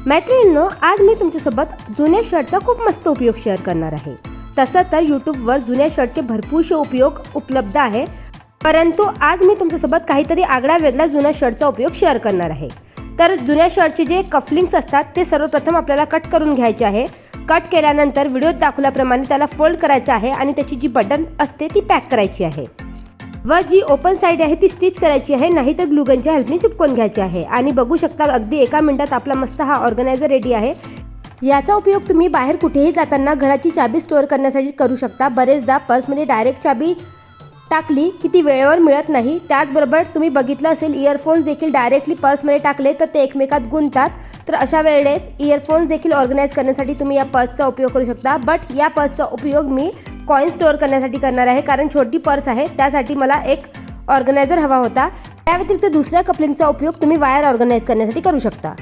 मैत्रिणींनो, आज मी तुमच्यासोबत जुन्या शर्टचा खूप मस्त उपयोग शेअर करणार आहे। तसं तर यूट्यूबवर जुन्या शर्टचे भरपूरसे उपयोग उपलब्ध आहे, परंतु आज मी तुमच्यासोबत काहीतरी आगळा वेगळा जुन्या शर्टचा उपयोग शेअर करणार आहे। तर जुन्या शर्टचे जे कफलिंग्स असतात ते सर्वप्रथम आपल्याला कट करून घ्यायचे आहे। कट केल्यानंतर व्हिडिओत दाखवल्याप्रमाणे त्याला फोल्ड करायचं आहे आणि त्याची जी बटन असते ती पॅक करायची आहे व जी ओपन साइड आहे ती स्टिच करायची आहे, नाही तर ग्लूगनच्या हेल्पने चिपकून घ्यायची आहे। आणि बघू शकता अगदी एका मिनिटात आपला मस्त हा ऑर्गनायझर रेडी आहे। याचा उपयोग तुम्ही बाहेर कुठेही जाताना घराची चाबी स्टोअर करण्यासाठी करू शकता। बरेचदा पर्समध्ये डायरेक्ट चाबी टाकली की ती वेळेवर मिळत नाही। त्याचबरोबर तुम्ही बघितलं असेल इयरफोन्स देखील डायरेक्टली पर्समध्ये टाकले तर ते एकमेकात गुंततात, तर अशा वेळेस इयरफोन्स देखील ऑर्गनाइज करण्यासाठी तुम्ही या पर्सचा उपयोग करू शकता। बट या पर्सचा उपयोग मी कॉइन स्टोअर करण्यासाठी करणार आहे, कारण छोटी पर्स आहे त्यासाठी मला एक ऑर्गनायझर हवा होता। त्या व्यतिरिक्त दुसऱ्या कपलिंगचा उपयोग तुम्ही वायर ऑर्गनाइज करण्यासाठी करू शकता।